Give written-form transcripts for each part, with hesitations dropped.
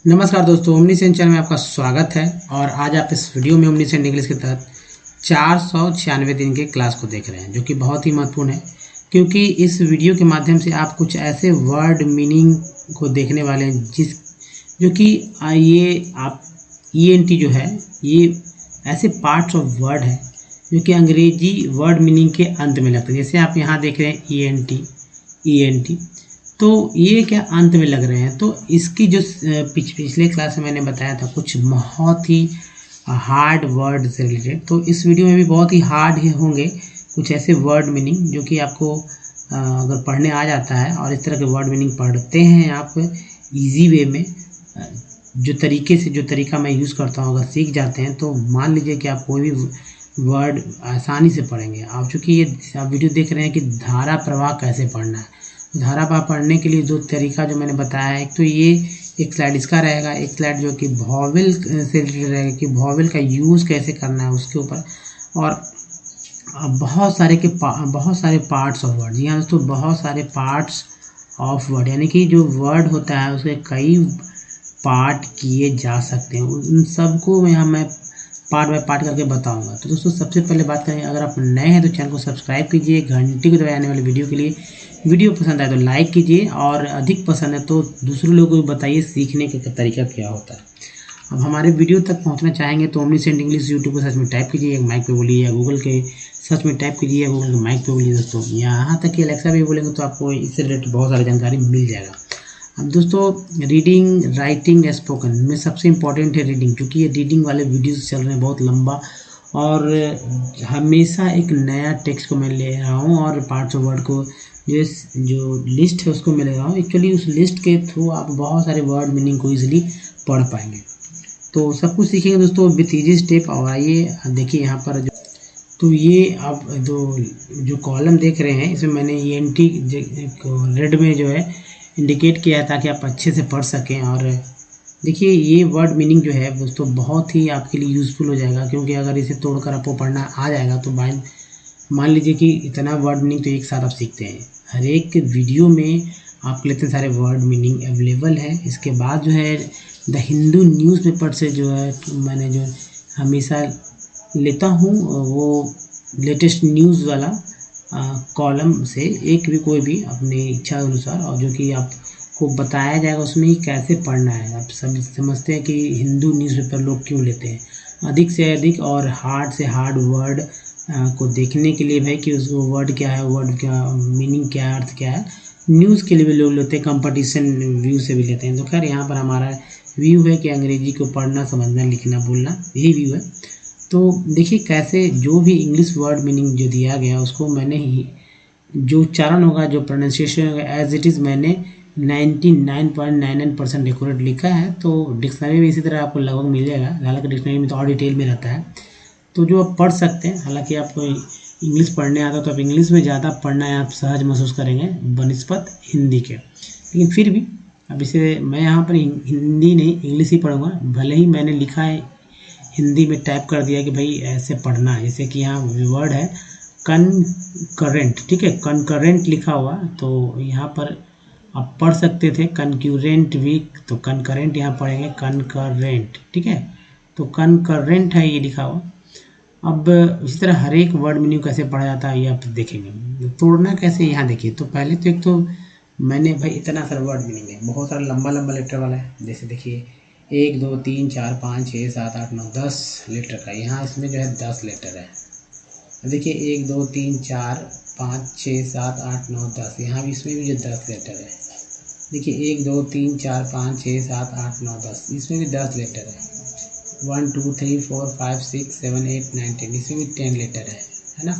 नमस्कार दोस्तों, omniscient channel में आपका स्वागत है। और आज आप इस वीडियो में ओमनीसेंट इंग्लिश के तहत 496 दिन के क्लास को देख रहे हैं, जो कि बहुत ही महत्वपूर्ण है, क्योंकि इस वीडियो के माध्यम से आप कुछ ऐसे वर्ड मीनिंग को देखने वाले हैं जो कि ये आप ENT जो है, ये ऐसे पार्ट्स ऑफ वर्ड है जो कि अंग्रेजी वर्ड मीनिंग के अंत में लगते हैं। जैसे आप यहाँ देख रहे हैं ENT, तो ये क्या अंत में लग रहे हैं। तो इसकी जो पिछले क्लास में मैंने बताया था कुछ बहुत ही हार्ड वर्ड से रिलेटेड, तो इस वीडियो में भी बहुत ही हार्ड ही होंगे कुछ ऐसे वर्ड मीनिंग जो कि आपको अगर पढ़ने आ जाता है और इस तरह के वर्ड मीनिंग पढ़ते हैं आप इजी वे में, जो तरीका मैं यूज़ करता हूँ, अगर सीख जाते हैं तो मान लीजिए कि आप कोई भी वर्ड आसानी से पढ़ेंगे। आप चूँकि ये आप वीडियो देख रहे हैं कि धारा प्रवाह कैसे पढ़ना है, धारा प्रवाह पढ़ने के लिए जो तरीका जो मैंने बताया है, एक तो ये एक स्लाइड इसका रहेगा, एक स्लाइड जो कि वॉवेल से रिलेटेड रहेगा कि वॉवेल का यूज़ कैसे करना है उसके ऊपर, और बहुत सारे पार्ट्स ऑफ वर्ड। जी हाँ दोस्तों, बहुत सारे पार्ट्स ऑफ वर्ड, यानी कि जो वर्ड होता है उसके कई पार्ट किए जा सकते हैं। उन सबको मैं पार्ट बाय पार्ट करके बताऊंगा। तो दोस्तों सबसे पहले बात करें, अगर आप नए हैं तो चैनल को सब्सक्राइब कीजिए, घंटी को दबाए आने वाले वीडियो के लिए। वीडियो पसंद आए तो लाइक कीजिए, और अधिक पसंद है तो दूसरे लोगों को बताइए सीखने का तरीका क्या होता है। अब हमारे वीडियो तक पहुंचना चाहेंगे तो ओमनीसेंट इंग्लिश यूट्यूब पर सर्च में टाइप कीजिए, माइक पे बोलिए, या गूगल के सर्च में टाइप कीजिए, गूगल के माइक पे बोलिए। दोस्तों यहाँ तक कि अलेक्सा भी बोलेंगे तो आपको इससे रिलेटेड बहुत सारी जानकारी मिल जाएगा। अब दोस्तों, रीडिंग, राइटिंग, स्पोकन में सबसे इम्पॉर्टेंट है रीडिंग, क्योंकि ये रीडिंग वाले वीडियोस चल रहे हैं बहुत लंबा, और हमेशा एक नया टेक्स्ट को मैं ले रहा हूँ और पार्ट्स ऑफ वर्ड को जो लिस्ट है उसको मैं ले रहा हूँ। एक्चुअली उस लिस्ट के थ्रू आप बहुत सारे वर्ड मीनिंग को ईजिली पढ़ पाएंगे। तो सब कुछ सीखेंगे दोस्तों विथ ईजी स्टेप। और आइए देखिए यहाँ पर तो ये आप जो कॉलम देख रहे हैं, इसमें मैंने ENT रेड में जो है इंडिकेट किया है ताकि आप अच्छे से पढ़ सकें। और देखिए ये वर्ड मीनिंग जो है दोस्तों बहुत ही आपके लिए यूज़फुल हो जाएगा, क्योंकि अगर इसे तोड़कर आपको पढ़ना आ जाएगा तो मान लीजिए कि इतना वर्ड मीनिंग तो एक साथ आप सीखते हैं। हर एक वीडियो में आपके लिए इतने सारे वर्ड मीनिंग अवेलेबल है। इसके बाद जो है द हिंदू न्यूज़पेपर से जो है मैंने जो हमेशा लेता हूँ वो लेटेस्ट न्यूज़ वाला कॉलम से एक भी कोई भी अपनी इच्छा अनुसार, और जो कि आपको बताया जाएगा उसमें ही कैसे पढ़ना है। आप सब समझते हैं कि हिंदू न्यूज़पेपर लोग क्यों लेते हैं, अधिक से अधिक और हार्ड से हार्ड वर्ड को देखने के लिए भाई कि उस वर्ड क्या है, वर्ड का मीनिंग क्या है, अर्थ क्या है। न्यूज़ के लिए भी लोग लेते हैं, कंपटीशन व्यू से भी लेते हैं। तो खैर यहाँ पर हमारा व्यू है कि अंग्रेजी को पढ़ना, समझना, लिखना, बोलना, यही व्यू है। तो देखिए कैसे जो भी इंग्लिश वर्ड मीनिंग जो दिया गया उसको मैंने ही जो उच्चारण होगा, जो प्रोनाउंसिएशन होगा, एज इट इज़ मैंने 99.99% एक्यूरेट लिखा है। तो डिक्शनरी में इसी तरह आपको लगभग मिल जाएगा, हालांकि डिक्शनरी में तो और डिटेल में रहता है, तो जो आप पढ़ सकते हैं। हालांकि आपको इंग्लिश पढ़ने आता है तो आप इंग्लिश में ज़्यादा पढ़ना है, आप सहज महसूस करेंगे बनिस्पत हिंदी के। लेकिन फिर भी अब इसे मैं यहाँ पर हिंदी नहीं इंग्लिश ही पढ़ूँगा, भले ही मैंने लिखा है हिंदी में, टाइप कर दिया कि भाई ऐसे पढ़ना है। जैसे कि यहाँ वर्ड है कनकरेंट, ठीक है, कनकरेंट लिखा हुआ, तो यहाँ पर आप पढ़ सकते थे कनक्यूरेंट भी, तो कनकरेंट यहाँ पढ़ेंगे कनकरेंट, ठीक है। तो कनकरेंट है ये लिखा हुआ। अब इसी तरह हर एक वर्ड मीनिंग कैसे पढ़ा जाता है ये आप देखेंगे। तोड़ना कैसे, यहाँ देखिए। तो पहले तो एक तो मैंने भाई इतना सारा वर्ड मीनिंग है, बहुत सारा लंबा लंबा लेटर वाला है। जैसे देखिए 1 2 3 4 5 6 7 8 9 10 लेटर का, यहाँ इसमें जो है 10 लेटर है। देखिए 1 2 3 4 5 6 7 8 9 10, यहाँ भी इसमें भी जो 10 लेटर है। देखिए 1 2 3 4 5 6 7 8 9 10, इसमें भी 10 लेटर है। 1 2 3 4 5 6 7 8 9 10, इसमें भी 10 लेटर है ना।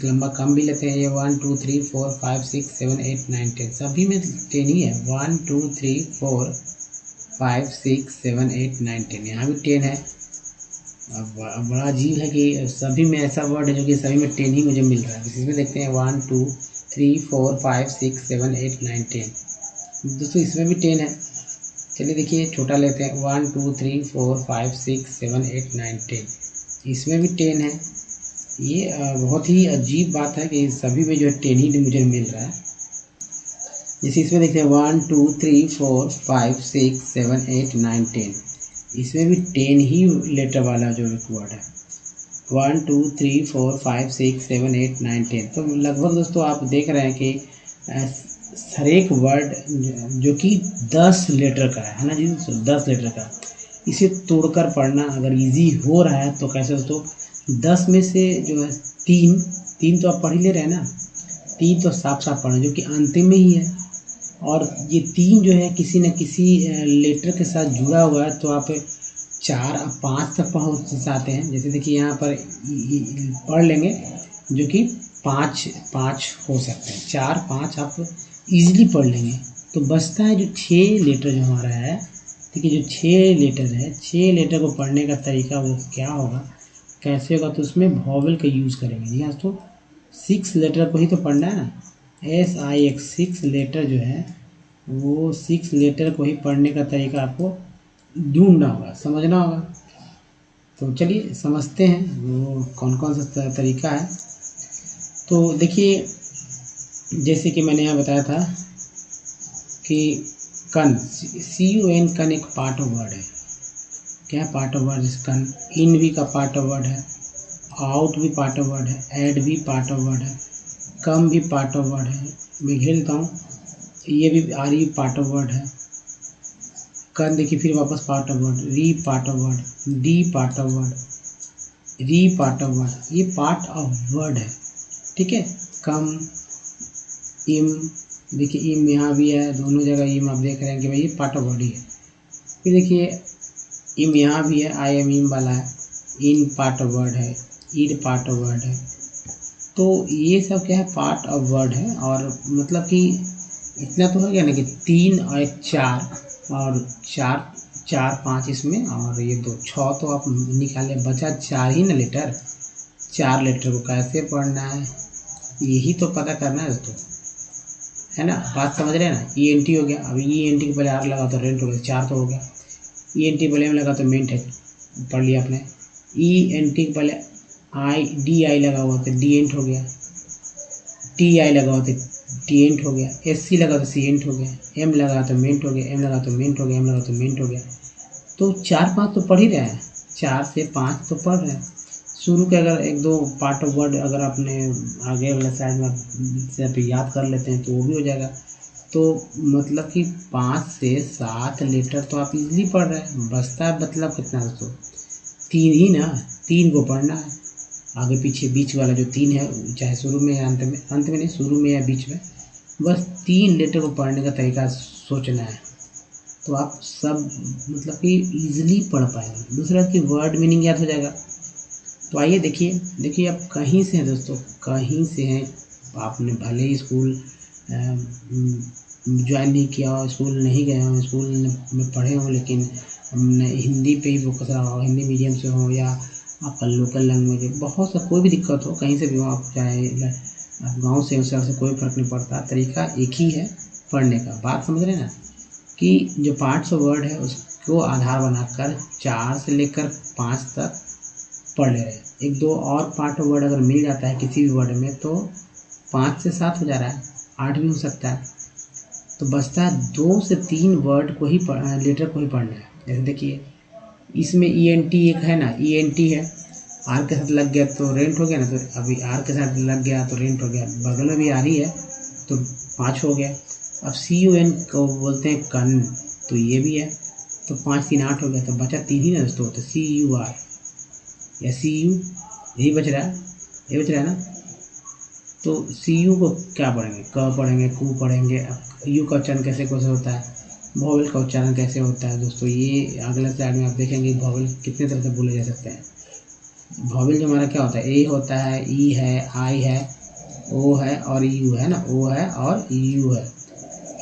लंबा कम भी लेते हैं, ये 1 2 3 4 5 6 7 8 9 10, सभी में 10 ही है। 1 2 3 4 5 6 7 8 9 10, यहाँ भी 10 है। अब बड़ा अजीब है कि सभी में ऐसा वर्ड है जो कि सभी में 10 ही मुझे मिल रहा है। इसमें देखते हैं 1 2 3 4 5 6 7 8 9 10, दोस्तों इसमें भी 10 है। चलिए देखिए छोटा लेते हैं, 1 2 3 4 5 6 7 8 9 10, इसमें भी 10 है। ये बहुत ही अजीब बात है कि सभी में जो है 10 ही मुझे मिल रहा है। जैसे इसमें देखते हैं 1 2 3 4 5 6 7 8 9 10, इसमें भी 10 ही लेटर वाला जो एक वर्ड है। 1 2 3 4 5 6 7 8 9 10, तो लगभग दोस्तों आप देख रहे हैं कि हर एक वर्ड जो कि 10 लेटर का है ना जी दोस्तों, 10 लेटर का, इसे तोड़कर पढ़ना अगर इजी हो रहा है तो कैसे दोस्तों, 10 में से जो है तीन तीन तो आप पढ़ ही ले रहे हैं ना, तीन तो साफ साफ पढ़ें जो कि अंतिम में ही है, और ये तीन जो है किसी न किसी लेटर के साथ जुड़ा हुआ है, तो आप 4 और 5 तक पहुँच जाते हैं। जैसे देखिए यहाँ पर पढ़ लेंगे जो कि 5 हो सकते हैं, 4 5 आप इजीली पढ़ लेंगे। तो बचता है जो 6 लेटर जो हमारा है, ठीक है, जो 6 लेटर है, 6 लेटर को पढ़ने का तरीका वो क्या होगा, कैसे होगा, तो उसमें वॉवेल का यूज़ करेंगे जी। हाँ तो 6 लेटर को ही तो पढ़ना है ना, SIX 6 लेटर जो है वो 6 लेटर को ही पढ़ने का तरीका आपको ढूंढना होगा, समझना होगा। तो चलिए समझते हैं वो कौन कौन सा तरीका है। तो देखिए जैसे कि मैंने यहाँ बताया था कि कन, CUN, कन एक पार्ट ऑफ वर्ड है। क्या पार्ट ऑफ वर्ड? कन। इन भी का पार्ट ऑफ वर्ड है, आउट भी पार्ट ऑफ वर्ड है, ऐड भी पार्ट ऑफ वर्ड है, कम भी पार्ट ऑफ वर्ड है। मैं घेर देता हूँ, ये भी आर भी पार्ट ऑफ वर्ड है। कन देखिए फिर वापस पार्ट ऑफ वर्ड, री part of word, D part of word, री पार्ट ऑफ वर्ड, ये पार्ट ऑफ वर्ड है, ठीक है। कम, इम, देखिए इम यहाँ भी है, दोनों जगह इम आप देख रहे हैं कि भाई ये पार्ट ऑफ वर्ड ही है। फिर देखिए इम यहाँ भी है, आई एम इम वाला है, इन पार्ट ऑफ वर्ड है, ईड पार्ट ऑफ वर्ड है। तो ये सब क्या है, पार्ट ऑफ वर्ड है। और मतलब कि इतना तो हो गया ना कि 3 और 1 4, और 4 5 इसमें, और ये 2 6 तो आप निकाले, बचा 4 ही ना लेटर। 4 लेटर को कैसे पढ़ना है यही तो पता करना है दोस्तों, है ना। बात समझ रहे हैं ना। ENT हो गया, अब ENT के पहले आर लगा तो रेंट हो गया, 4 तो हो गया। ENT पहले में लगा तो मेंट है, पढ़ लिया आपने। ENT के पहले DI लगा हुआ तो DENT हो गया, TI लगा हुआ तो TENT हो गया, SC लगा तो CENT हो गया, M लगा तो मेंट हो गया, M लगा तो मेंट हो गया, M लगा तो मेंट हो गया। तो 4 5 तो पढ़ ही रहे हैं, 4 से 5 तो पढ़ रहे हैं। शुरू के अगर 1 2 पार्ट ऑफ वर्ड अगर आपने आगे वाला साइड में से आप याद कर लेते हैं तो वो भी हो जाएगा। तो मतलब कि 5 से 7 लेटर तो आप इजीली पढ़ रहे हैं। बचता है मतलब कितना दोस्तों, 3 ही ना, 3 को पढ़ना है। आगे पीछे बीच वाला जो 3 है, चाहे शुरू में या अंत में नहीं, शुरू में या बीच में, बस 3 लेटर को पढ़ने का तरीका सोचना है, तो आप सब मतलब कि ईजिली पढ़ पाएंगे। दूसरा कि वर्ड मीनिंग याद हो जाएगा। तो आइए देखिए आप कहीं से हैं दोस्तों, कहीं से हैं, आपने भले ही स्कूल ज्वाइन नहीं किया हो, स्कूल नहीं गए हो, स्कूल में पढ़े हो, लेकिन हिंदी पे ही फोकस रहा हो, हिंदी मीडियम से हो या आपका लोकल लैंग्वेज है, बहुत सा कोई भी दिक्कत हो, कहीं से भी हो आप, चाहे गांव से हो, शहर से, कोई फ़र्क नहीं पड़ता, तरीका एक ही है पढ़ने का। बात समझ रहे हैं ना, कि जो पार्ट्स ऑफ वर्ड है उसको आधार बनाकर 4 से लेकर 5 तक पढ़ ले रहे हैं। 1 2 और पार्ट ऑफ वर्ड अगर मिल जाता है किसी भी वर्ड में तो 5 से 7 हो जा रहा है, 8 भी हो सकता है। तो बचता है 2 से 3 वर्ड को ही लेटर को ही पढ़ना है। जैसे देखिए इसमें ENT एक है ना, ENT है, आर के साथ लग गया तो रेंट हो गया ना, तो अभी आर के साथ लग गया तो रेंट हो गया, बगल में भी आ रही है तो 5 हो गया। अब CUN को बोलते हैं कन, तो ये भी है, तो 5 3 8 हो गया, तो बचा 3 ही ना दोस्तों, तो CUR या CU, यही बच रहा है, ये बच रहा है ना। तो CU को क्या पढ़ेंगे, क पढ़ेंगे, कू पढ़ेंगे। यू का उच्चारण कैसे होता है, वॉवेल का उच्चारण कैसे होता है दोस्तों, ये अगले स्लाइड में आप देखेंगे वॉवेल कितने तरह से बोले जा सकते हैं। वॉवेल जो हमारा क्या होता है, ए होता है, ई है, आई है, ओ है और यू है ना, ओ है और यू है।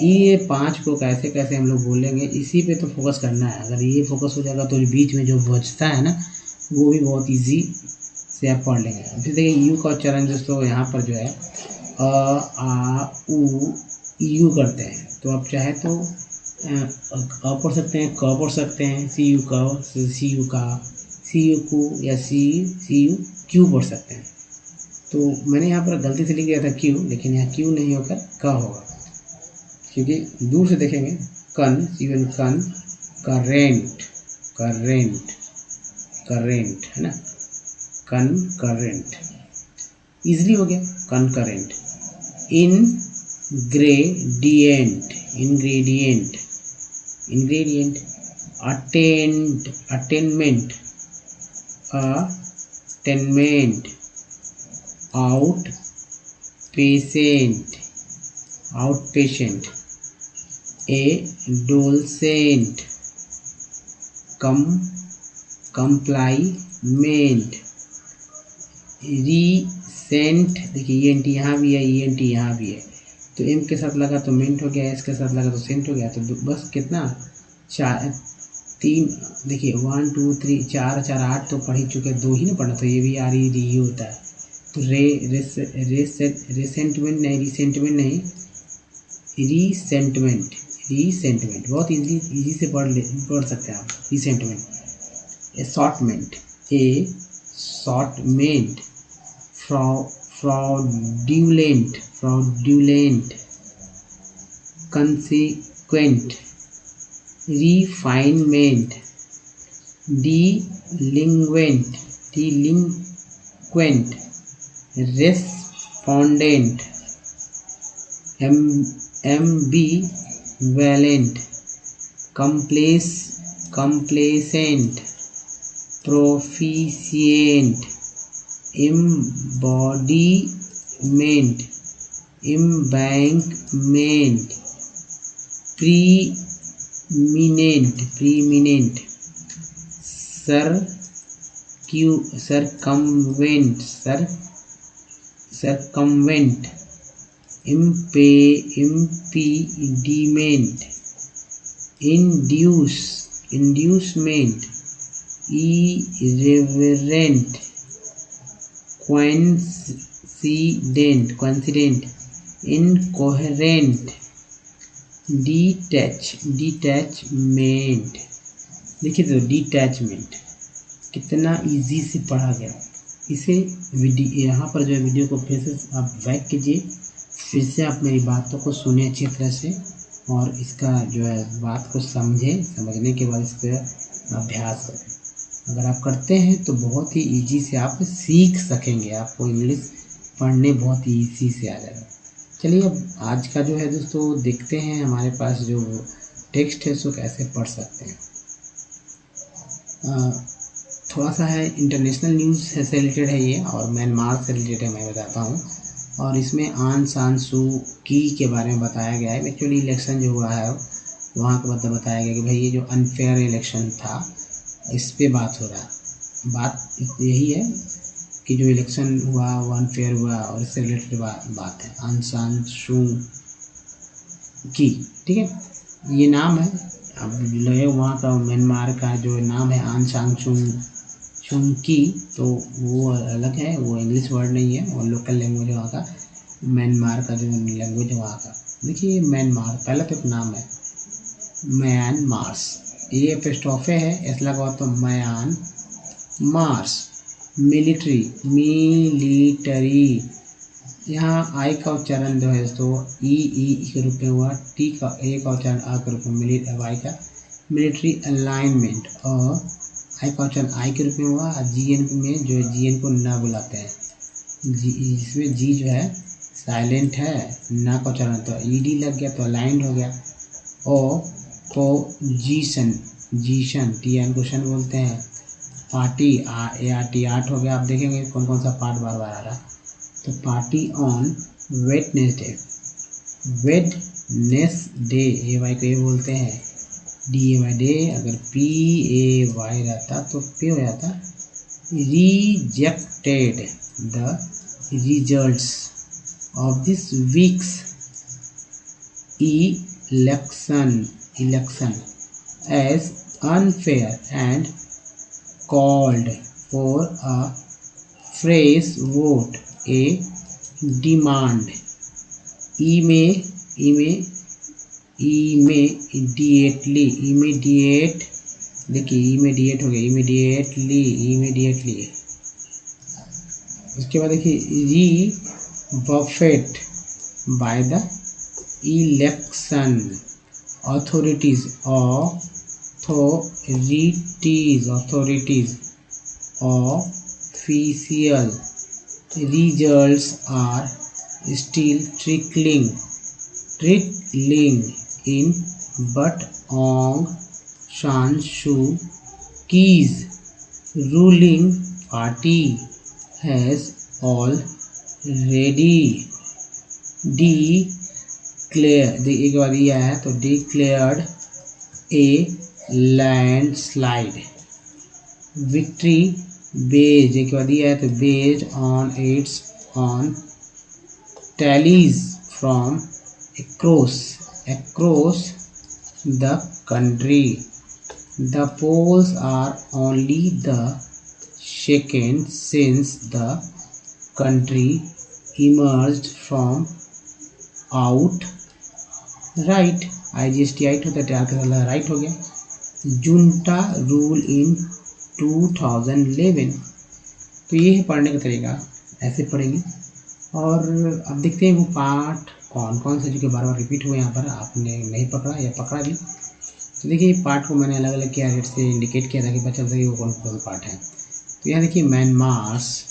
ये 5 को कैसे कैसे हम लोग बोलेंगे, इसी पे तो फोकस करना है। अगर ये फोकस हो जाएगा तो बीच में जो बचता है ना वो भी बहुत इजी से आप पढ़ लेंगे। फिर देखिए यू का उच्चारण दोस्तों यहाँ पर जो है आ उ यू करते हैं, तो आप चाहे तो अ पढ़ सकते हैं, क पढ़ सकते हैं, CU का, CU का, CU को या CU क्यू पढ़ सकते हैं। तो मैंने यहाँ पर गलती से लिख दिया था क्यू, लेकिन यहाँ क्यू नहीं होकर क होगा। क्योंकि दूर से देखेंगे कन, इवन कन, करेंट, करेंट, करेंट है ना, कनकरेंट, इजली हो गया concurrent. Ingredient, ingredient, ingredient, attend, attainment, attainment, out patient, out patient, adolescent, compliment, recent, देखिए ENT यहाँ भी है, ENT यहाँ भी है, तो एम के साथ लगा तो मेंट हो गया, एस के साथ लगा तो सेंट हो गया। तो बस कितना, 4 3, देखिए 1 2 3 4 4 8 तो पढ़ ही चुके, 2 ही ना पढ़ना, तो ये भी आर ई री होता है। तो रिसेंटमेंट नहीं, रिसेंटमेंट नहीं, रीसेंटमेंट, रीसेंटमेंट बहुत इजी से पढ़ सकते हैं आप। Resentment, assortment, assortment, fraudulent, fraudulent, consequent, refinement, delinquent, delinquent, respondent, ambivalent, complacent, proficient, embodiment, embankment, preeminent, preeminent, circumvent, circumvent, impediment, induce, inducement, irreverent, coincident, coincident, incoherent, detachment. देखिए तो डिटैचमेंट कितना इजी से पढ़ा गया। इसे यहाँ पर जो है वीडियो को फिर से आप बैक कीजिए, फिर से आप मेरी बातों को सुने अच्छी तरह से, और इसका जो है बात को समझें, समझने के बाद इसका अभ्यास करें। अगर आप करते हैं तो बहुत ही इजी से आप सीख सकेंगे, आपको इंग्लिश पढ़ने बहुत ही इजी से आ जाएगा। चलिए अब आज का जो है दोस्तों देखते हैं हमारे पास जो टेक्स्ट है उसको कैसे पढ़ सकते हैं। थोड़ा सा है इंटरनेशनल न्यूज़ से रिलेटेड है ये, और म्यांमार से रिलेटेड है, मैं बताता हूँ। और इसमें आंग सान सू की के बारे में बताया गया है। एक्चुअली इलेक्शन जो हुआ है वहाँ का मतलब बताया गया कि भाई ये जो अनफेयर इलेक्शन था इस पे बात हो रहा है। बात यही है कि जो इलेक्शन हुआ वो अनफेयर हुआ, और इससे रिलेटेड बात है आंग सान सू की, ठीक है। ये नाम है, अब जो वहाँ का म्यांमार का जो नाम है आंग सान सू की, तो वो अलग है, वो इंग्लिश वर्ड नहीं है, वो लोकल लैंग्वेज है वहाँ का, म्यांमार का जो लैंग्वेज है वहाँ का। देखिए म्यांमार पहला तो एक नाम है म्यांमार्स, ये एपिस्ट्रोफे है, ऐसा लगा तो म्यान मार्स, मिलिट्री, मिलिटरी, यहाँ आई का उच्चारण जो है तो ई के रूप में हुआ, टी का ए का उच्चारण आ के रूप में, वाई का मिलिट्री अलाइनमेंट, और आई का उच्चारण आई के रूप में हुआ। GN में जो है GN को ना बुलाते हैं, जिसमें जी जो है साइलेंट है, ना का उच्चारण तो ED लग गया तो अलाइंड हो गया। ओ पोजीशन, जीशन, TN क्वेश्चन बोलते हैं। पार्टी ART, आर्ट हो गया। आप देखेंगे कौन कौन सा पार्ट बार बार आ रहा है। तो party on Wednesday, Wednesday, AY को ये बोलते हैं, DAY डे, अगर PAY रहता तो पे हो जाता। Rejected the results of this weeks election as unfair and called for a fresh vote, a demand immediate, देखिए immediate हो गया, immediately। उसके बाद देखिए री Buffett by the election, authorities, official results are still trickling in, but Aung San Suu Kyi's ruling party has already declared a landslide victory based on its on tallies from across the country. The polls are only the second since the country emerged from outright IGST होता है, right हो गया, junta rule in 2011। तो ये है पढ़ने का तरीका, ऐसे पढ़ेंगे। और अब देखते हैं वो पार्ट कौन कौन से जो कि बार बार रिपीट हुए यहाँ पर आपने नहीं पकड़ा या पकड़ा भी। तो देखिए पार्ट को मैंने अलग अलग किया, रेट से इंडिकेट किया था कि बच्चा सही वो कौन कौन पार्ट है। तो यहाँ देखिए म्यांमार्स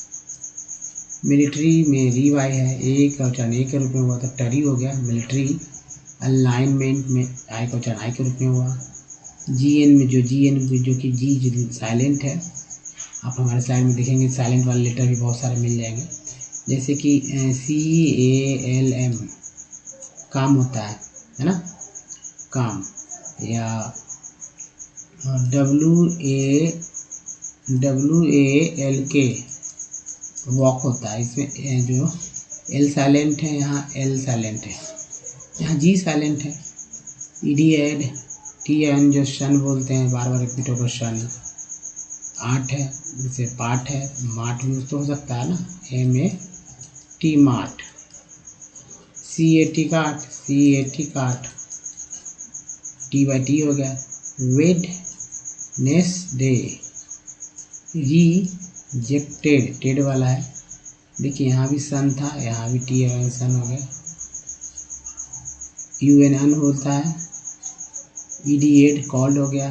मिलिट्री में रीवाई है, एक का उच्चारण ए के रूप में हुआ था, टरी हो गया। मिलिट्री अलाइनमेंट में आई का उच्चारण आई के रूप में हुआ। जीएन में जो कि जी साइलेंट है, आप हमारे स्लाइड में देखेंगे साइलेंट वाले लेटर भी बहुत सारे मिल जाएंगे, जैसे कि CALM काम होता है ना, काम, या WALK वॉक होता है। इसमें जो L साइलेंट है, यहाँ L साइलेंट है, यहाँ G साइलेंट है। EDAD TN जो शन बोलते हैं, बार बार रिपीट होकर शन। आठ है जैसे पाठ है, माठ यूज तो हो सकता है ना, MAT माठ। CAT काट, TYT हो गया। वेडनेसडे रिजेक्टेड, टेड वाला है, देखिए यहाँ भी सन था, यहाँ भी TN सन हो गया। UNN होता है। EDAD कॉल्ड हो गया।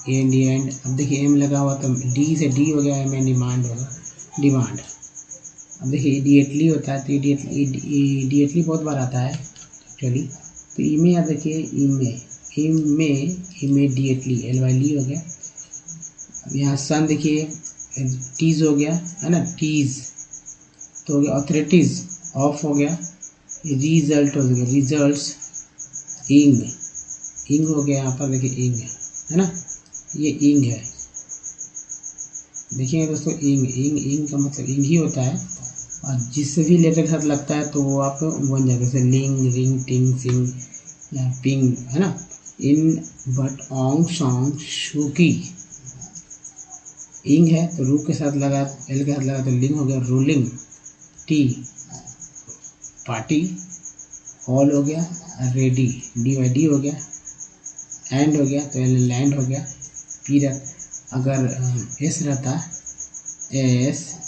एंड अब देखिए M लगा हुआ तो D से D हो गया, M डिमांड होगा, डिमांड। अब देखिए इडिएटली होता है, तो इडिएटली बहुत बार आता है एक्चुअली। तो इमे आप देखिए इमेडिएटली LYली हो गया। यहाँ सन देखिए टीज हो गया है ना, टीज तो हो गया। ऑथोरिटीज ऑफ हो गया। रिजल्ट हो गया, रिजल्ट्स। इंग हो गया, यहाँ पर देखिए इंग है ना, ये इंग है, देखिए दोस्तों इंग का मतलब इंग ही होता है। और जिससे भी लेटर के साथ लगता है तो वो आप बन जाएगा, जैसे लिंग, रिंग, टिंग, सिंग या पिंग है ना। इन बट ऑन्ग सॉन्ग शूकी, इंग है तो रू के साथ लगा, एल के साथ लगा तो लिंग हो गया। रूलिंग टी, पार्टी, ऑल हो गया। रेडी DYD हो गया। एंड हो गया तो लैंड हो गया। फिर अगर एस रहता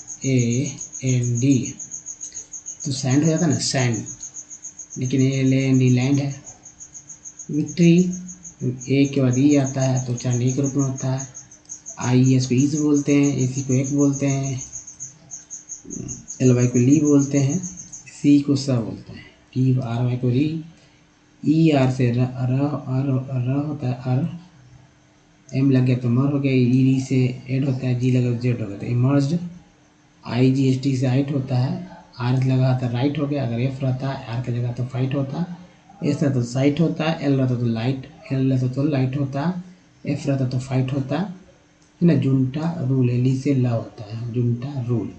SAND तो सैंड हो जाता ना, सैंड, लेकिन ये लैंड है। विक्ट्री ए के बाद ई आता है तो उच्चारण एक रूप में होता है। IES को ईज बोलते हैं, AC को एक बोलते हैं, LY को ली बोलते हैं, C को स बोलते हैं, TRY को री, ER से र होता है अर, M लग गया तो मर हो गया, ED से एड होता है, G लगा तो जेड हो गया तो इमर्ज्ड। IGST से आइट होता है, R लगा था राइट हो गया। अगर F रहता है R की जगह तो फाइट होता है, S रहता तो साइट होता है, L रहता तो लाइट, L रहता तो लाइट होता है, F रहता तो फाइट होता है ना। जुंटा रूल, एली से ला होता है, जुंटा रूल।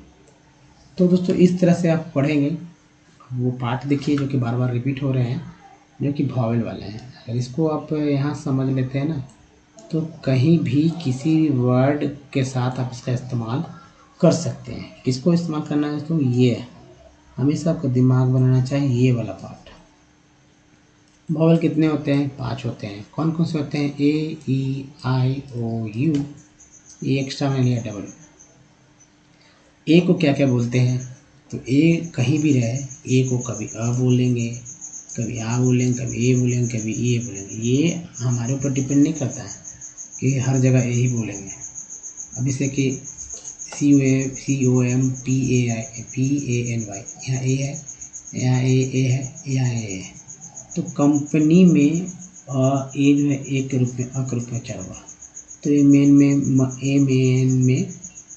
तो दोस्तों इस तरह से आप पढ़ेंगे। वो पार्ट देखिए जो कि बार बार रिपीट हो रहे हैं, जो कि वॉवेल वाले हैं। अगर इसको आप यहाँ समझ लेते हैं ना, तो कहीं भी किसी वर्ड के साथ आप इसका इस्तेमाल कर सकते हैं। किसको इस्तेमाल करना है दोस्तों, ये हमेशा आपका दिमाग बनाना चाहिए, ये वाला पार्ट। वॉवेल कितने होते हैं, 5 होते हैं। कौन कौन से होते हैं, AEIOU, ये एक्स्ट्रा मैंने लिया डबल। ए को क्या क्या बोलते हैं, तो ए कहीं भी रहे, ए को कभी अ बोलेंगे, कभी आ बोलेंगे, कभी ए बोलेंगे, कभी ए बोलेंगे। ये हमारे ऊपर डिपेंड नहीं करता है कि हर जगह ए ही बोलेंगे। अब जैसे कि COMPANY, यहाँ ए है, यहाँ ए है, यहाँ ए है। तो कंपनी में ए जो है ए के रूप में, अ के रूप में उच्चारण हुआ। तो ए मेन में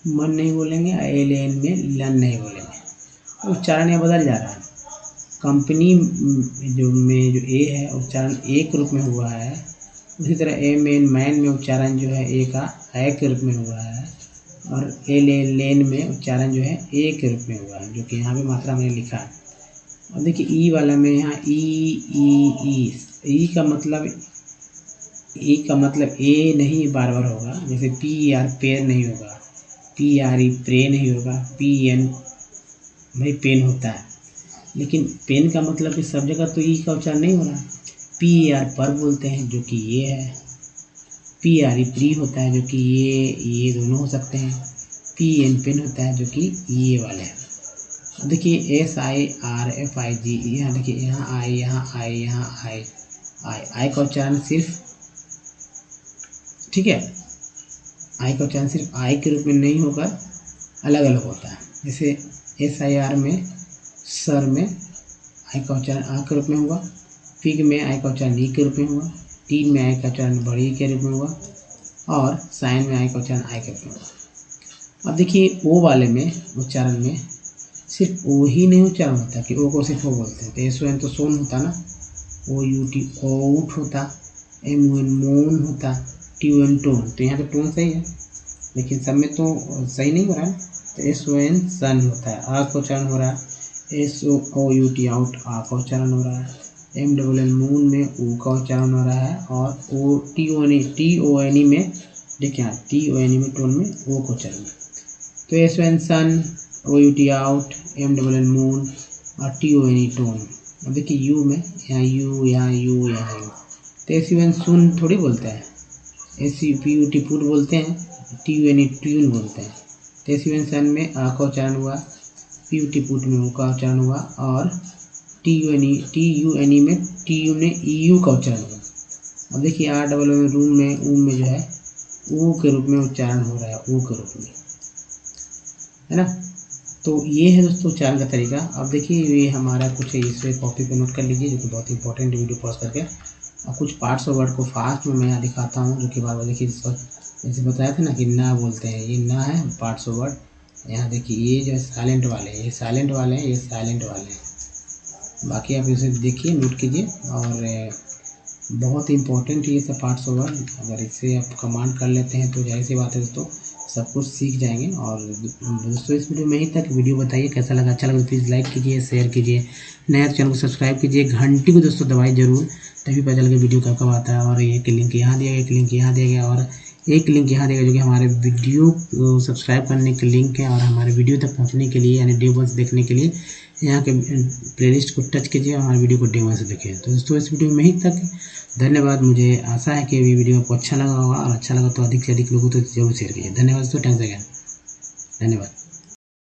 मन नहीं बोलेंगे, ए लेन में लन नहीं बोलेंगे। उच्चारण यहाँ बदल जा रहा है। कंपनी जो ए है उच्चारण ए के रूप में हुआ है, उसी तरह ए मैन में उच्चारण जो है ए का ए के रूप में हुआ है, और ए लेन में उच्चारण जो है ए के रूप में हुआ है, जो कि यहाँ पे मात्रा मैंने लिखा है। अब देखिए ई वाला में यहाँ ई का मतलब ए नहीं बार बार होगा। जैसे PER पेर नहीं होगा, PRE प्रे नहीं होगा, PN भाई पेन होता है। लेकिन पेन का मतलब कि सब जगह तो ई का उच्चारण नहीं हो रहा है। PER पर बोलते हैं, जो कि ये है। PRE प्री होता है, जो कि ये दोनों हो सकते हैं। PN पेन होता है, जो कि ये वाले हैं। देखिए SIRFIG, यहाँ देखिए, यहाँ आई, यहाँ आई, यहाँ आई का उच्चारण सिर्फ, ठीक है, आई का उच्चारण सिर्फ आई के रूप में नहीं होकर अलग अलग होता है। जैसे SIR में, सर में आई का उच्चारण आ के रूप में हुआ, फिग में आई का उच्चारण ई के रूप में हुआ, टीन में आई का उच्चारण बड़ी के रूप में हुआ, और साइन में आई का उच्चारण आई के रूप में हुआ। अब देखिए ओ वाले में उच्चारण में सिर्फ ओ ही नहीं उच्चारण होता कि ओ को सिर्फ ओ बोलते हैं। तो SON तो सोन होता ना, OUT ओउट होता, MON मोन होता, TON टोन। तो यहाँ तो टोन सही है, लेकिन सब में तो सही नहीं हो रहा है। तो SON सन होता है, आ का उच्चारण हो रहा है। SOUT आउट, आ का उच्चारण हो रहा है। MNN मून में ऊ का उच्चारण हो रहा है, और TONE में देखिए, यहाँ TONE में टोन में ओ का उच्चारण। तो SON सन, OUT आउट, MNN मून, और TONE टोन। अब देखिए यू में, यहाँ यू, यहाँ यू, यहाँ यू। तो SUN सुन थोड़ी बोलते हैं, SPUT पुट बोलते हैं, TUNE ट्यून बोलते हैं। तो SUN सन में आ का उच्चारण हुआ, PUT पुट में ऊ का उच्चारण हुआ, और TUNE में TU ने EU का उच्चारण हुआ। अब देखिए RWO में रूम में, ऊ में जो है ऊ के रूप में उच्चारण हो रहा है, ऊ के रूप में, है ना। तो ये है दोस्तों उच्चारण का तरीका। अब देखिए ये हमारा कुछ है, इस कॉपी पे नोट कर लीजिए, जो कि बहुत इंपॉर्टेंट वीडियो पॉज करके। और कुछ पार्ट्स ऑफ वर्ड को फास्ट में मैं यहाँ दिखाता हूँ, जो कि बार बार देखिए, जैसे बताया था ना कि ना बोलते हैं, ये ना है पार्ट्स ऑफ वर्ड। यहाँ देखिए ये जो है साइलेंट वाले हैं, ये साइलेंट वाले हैं, ये साइलेंट वाले हैं। बाकी आप इसे देखिए, नोट कीजिए, और बहुत इंपॉर्टेंट ये सब पार्ट्स ऑफ वर्ड। अगर इसे आप कमांड कर लेते हैं तो जाहिर सी बात है दोस्तों, सब कुछ सीख जाएंगे। और दोस्तों इस वीडियो में यहीं तक। वीडियो बताइए कैसा लगा, अच्छा लगा तो प्लीज़ लाइक कीजिए, शेयर कीजिए, नया चैनल को सब्सक्राइब कीजिए, घंटी को दोस्तों दबाइए जरूर, तभी पता चल के वीडियो कब कब आता है। और एक लिंक यहाँ दिया गया, एक लिंक यहाँ दिया गया, और एक लिंक यहाँ दिया गया, जो कि हमारे वीडियो को सब्सक्राइब करने के लिंक है, और हमारे वीडियो तक पहुँचने के लिए, यानी डे 1 से देखने के लिए यहाँ के प्लेलिस्ट को टच कीजिए, और हमारे वीडियो को डे 1 से देखिए। तो दोस्तों इस वीडियो में यहीं तक। धन्यवाद। मुझे आशा है कि ये वीडियो आपको अच्छा लगा होगा, और अच्छा लगा तो अधिक से अधिक लोगों तक जरूर शेयर कीजिए। धन्यवाद दोस्तों, थैंक्स अगेन, धन्यवाद।